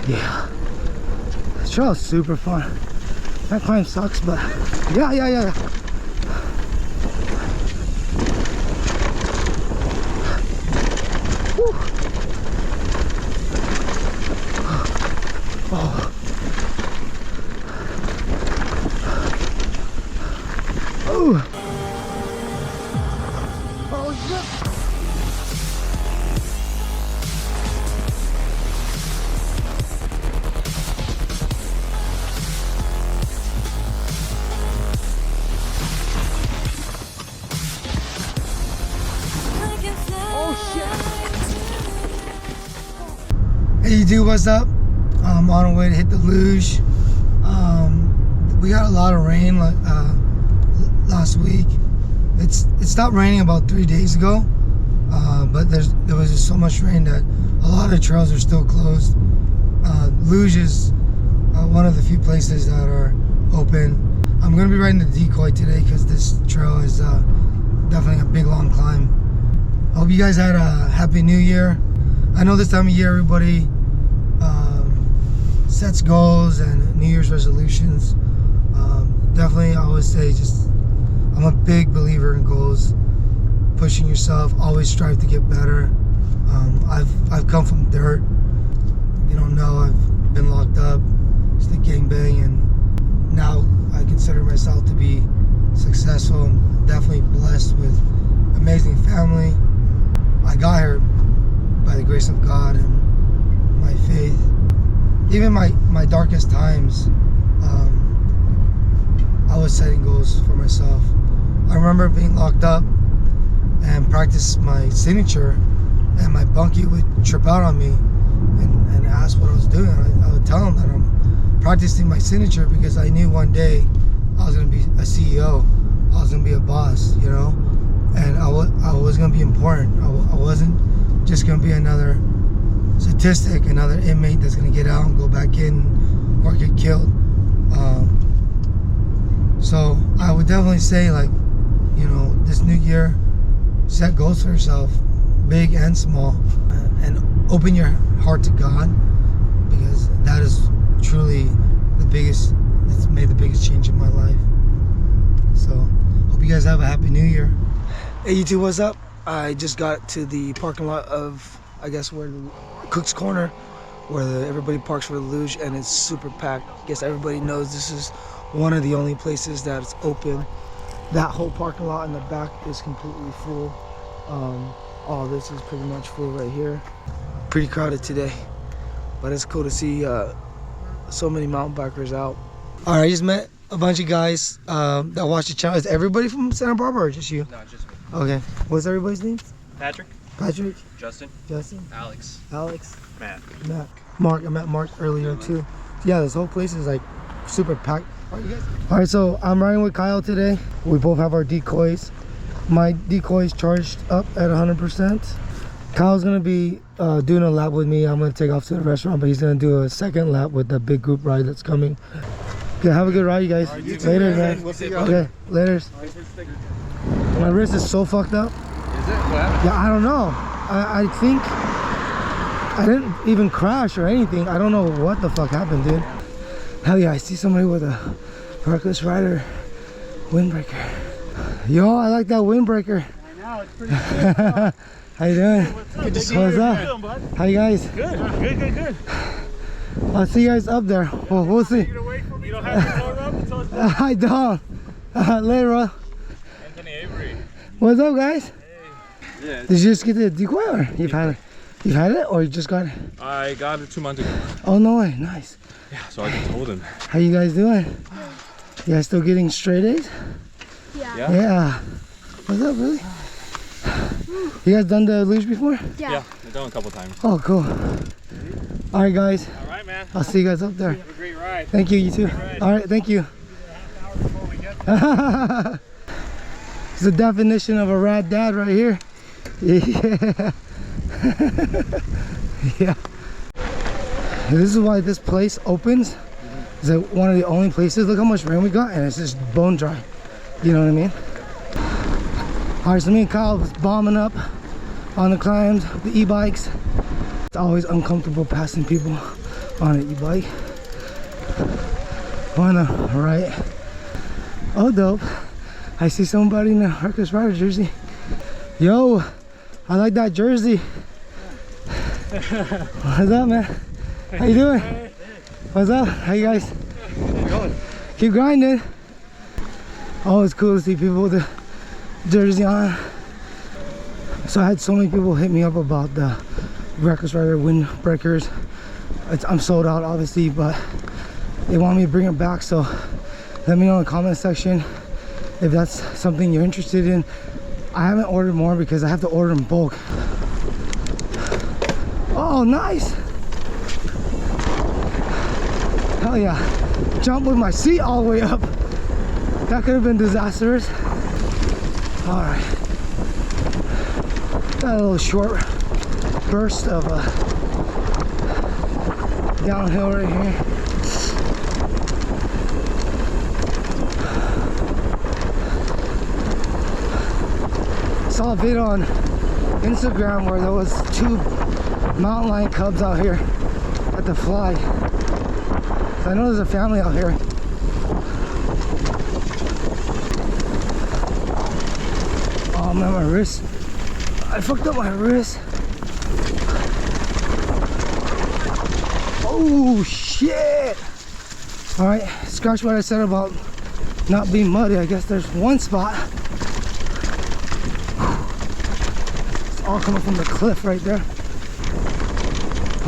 Yeah. The trail is super fun. That climb sucks, but yeah. Woo. Oh. Oh. Oh shit. Hey YouTube, what's up? I'm on our way to hit the luge. We got a lot of rain last week. It stopped raining about 3 days ago, but there was just so much rain that a lot of trails are still closed. Luge is one of the few places that are open. I'm gonna be riding the Decoy today because this trail is definitely a big long climb. I hope you guys had a happy new year. I know this time of year everybody sets goals and New Year's resolutions. Definitely, I always say I'm a big believer in goals, pushing yourself, always strive to get better. I've come from dirt. You don't know, I've been locked up, just a gangbang, and now I consider myself to be successful. I'm definitely blessed with amazing family. I got here by the grace of God and my faith. Even my darkest times, I was setting goals for myself. I remember being locked up and practice my signature, and my bunkie would trip out on me and ask what I was doing. I would tell him that I'm practicing my signature because I knew one day I was going to be a CEO. I was going to be a boss, you know, and I was going to be important. I wasn't just going to be another statistic, another inmate that's going to get out and go back in or get killed. So I would definitely say, like, you know, this new year, set goals for yourself, big and small, and open your heart to God, because that is truly the biggest, it's made the biggest change in my life. So hope you guys have a happy new year. Hey YouTube, what's up? I just got to the parking lot of, I guess, where the Cook's Corner, where everybody parks for the luge, and it's super packed. I guess everybody knows this is one of the only places that's open. That whole parking lot in the back is completely full. All this is pretty much full right here. Pretty crowded today, but it's cool to see so many mountain bikers out. All right, I just met a bunch of guys that watch the channel. Is everybody from Santa Barbara or just you? No, just me. Okay. What's everybody's name? Patrick. Justin. Alex. Matt. Mark. I met Mark earlier too. Yeah, this whole place is like super packed. All right, so I'm riding with Kyle today. We both have our decoys. My decoy is charged up at 100%. Kyle's gonna be doing a lap with me. I'm gonna take off to the restaurant, but he's gonna do a second lap with the big group ride that's coming. Okay, have a good ride, you guys. Right, later, man. We'll see you. Okay, later. My wrist is so fucked up. Is it? What happened? Yeah, I don't know. I think I didn't even crash or anything. I don't know what the fuck happened, dude. Hell yeah, I see somebody with a Reckless Rider windbreaker. Yo, I like that windbreaker. I know, it's pretty good. How you doing? Good to see you. What's up? Doing, bud? How you guys? Good. I'll see you guys up there. Well, we'll see. You don't have your door up until it's done? I don't. Later, bro. Anthony Avery. What's up, guys? Hey. Yeah. Did you just get the decoy, or you've had it? You've had it, or you just got it? I got it 2 months ago. Oh, no way. Nice. Yeah, so I just told him. How you guys doing? You guys still getting straight A's? Yeah. What's up, really? You guys done the luge before? Yeah, I've done a couple times. Oh, cool. All right, guys. All right, man. I'll see you guys up there. Have a great ride. Thank you, you too. All right, thank you. It's the definition of a rad dad right here. Yeah. Yeah. This is why this place opens. It's like one of the only places. Look how much rain we got, and it's just bone dry. You know what I mean? All right, so me and Kyle was bombing up on the climbs, the e-bikes. It's always uncomfortable passing people on it, you bike. On the right. Oh, dope. I see somebody in a Reckless Rider jersey. Yo, I like that jersey. What's up, man? How you doing? What's up? How you guys? Keep grinding. Oh, it's cool to see people with the jersey on. So I had so many people hit me up about the Reckless Rider windbreakers. I'm sold out, obviously, but they want me to bring it back. So let me know in the comment section if that's something you're interested in. I haven't ordered more because I have to order in bulk. Oh, nice. Hell yeah. Jump with my seat all the way up. That could have been disastrous. All right. Got a little short burst of downhill right here. Saw a video on Instagram where there was 2 mountain lion cubs out here at the fly. So I know there's a family out here. Oh man, my wrist. I fucked up my wrist. Oh shit! Alright, scratch what I said about not being muddy. I guess there's one spot. It's all coming from the cliff right there.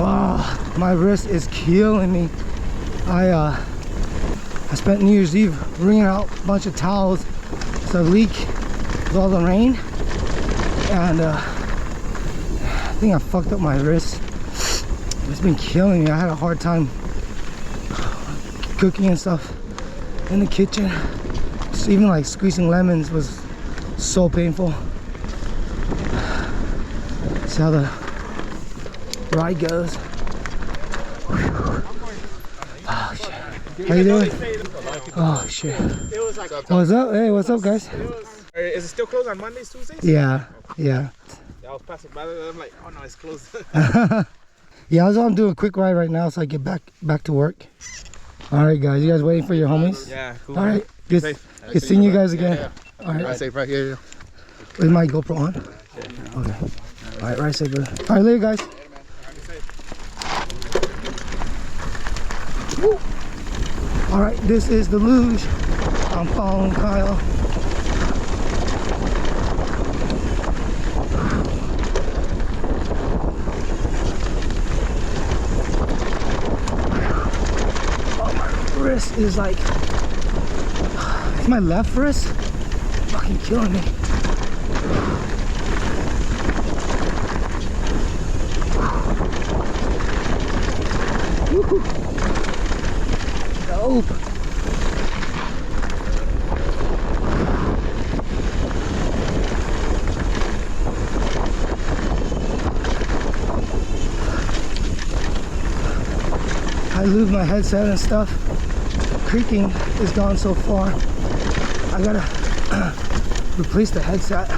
Oh, my wrist is killing me. I spent New Year's Eve wringing out a bunch of towels. It's a leak with all the rain. And I think I fucked up my wrist. It's been killing me. I had a hard time cooking and stuff in the kitchen. Just even like squeezing lemons was so painful. See how the ride goes. Oh shit. How you doing? Oh shit. What's up? Hey, what's up, guys? Is it still closed on Mondays, Tuesdays? Yeah, yeah. I was passing by there, I'm like, oh no, it's closed. Yeah, I'm doing a quick ride right now so I get back to work. All right, guys. You guys waiting for your homies? Yeah, cool. All right. Good seeing you guys again. Yeah. All right. Ride safe right here. Is my GoPro on? Okay. All right, ride safe, brother. All right, later, guys. Woo. All right, this is the Luge. I'm following Kyle. Wrist is like, it's my left wrist fucking killing me. Woohoo. Dope. I lose my headset and stuff. Creaking is gone so far. I gotta replace the headset.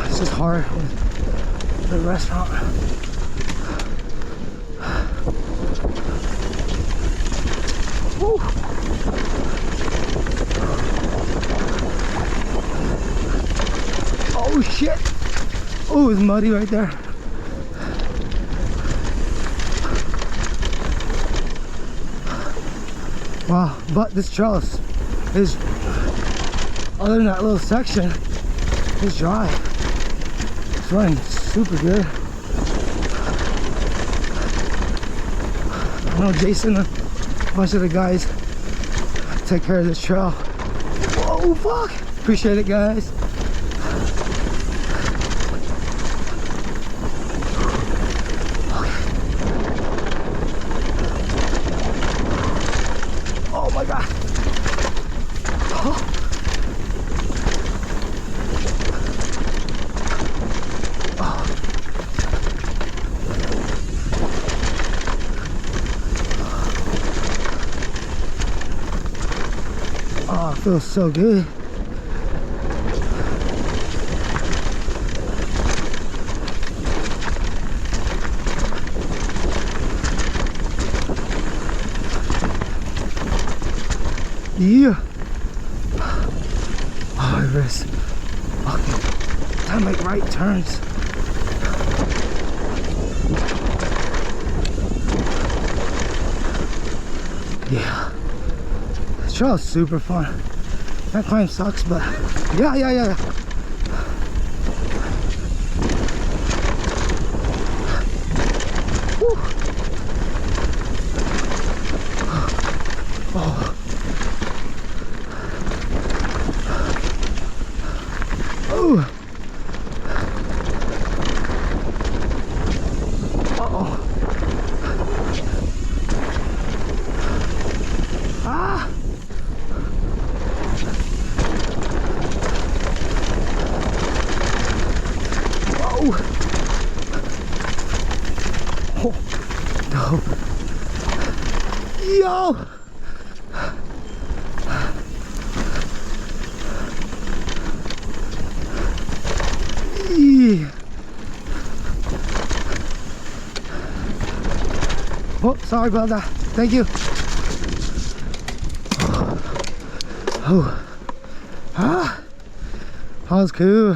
It's just hard with the restaurant. Woo. Oh shit! Oh, it's muddy right there. Wow, but this trail is, other than that little section, it's dry. It's running super good. I know Jason, a bunch of the guys take care of this trail. Whoa, fuck! Appreciate it, guys. Oh my god. Oh. Oh, it feels so good. Yeah. Oh, my wrist. Fucking. Time to make right turns. Yeah. This trail is super fun. That climb sucks, but yeah. Woo. Oh. Oh. Uh-oh. Ah. Whoa. Oh. No. Yo. Oh, sorry about that. Thank you. Oh, ah, that was cool.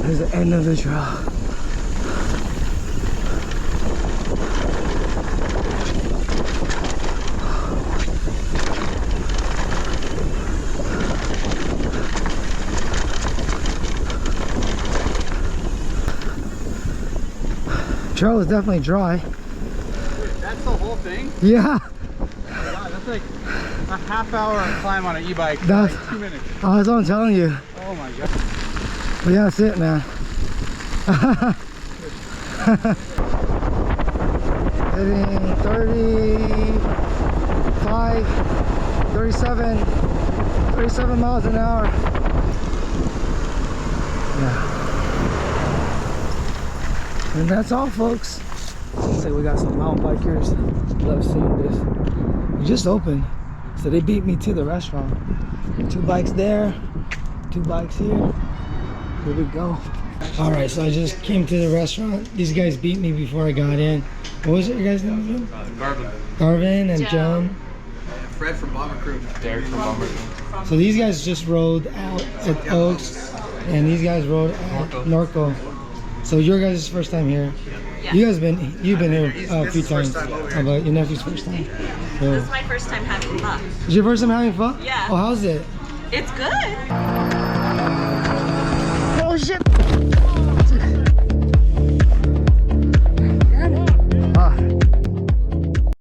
There's the end of the trail. Trail is definitely dry. That's the whole thing? Yeah. Wow, that's like a half-hour climb on an e-bike. That's Like 2 minutes. Oh, that's what I'm telling you. Oh my god. But yeah, that's it, man. Hitting 37 miles an hour. Yeah. And that's all, folks. Looks like we got some mountain bikers. Love seeing this. We just opened, so they beat me to the restaurant. 2 bikes there, 2 bikes here. Here we go. All right, so I just came to the restaurant. These guys beat me before I got in. What was it, your guys' name again? Garvin and Joan. Fred from Bomber Crew. Derek from Bomber Crew. So these guys just rode out at Oaks, and these guys rode at Norco. So your guys' first time here. Yeah. You've been here a few times. How about your nephew's first time? So, This is my first time having luck. is your first time having fun? Yeah. Oh, how's it? It's good.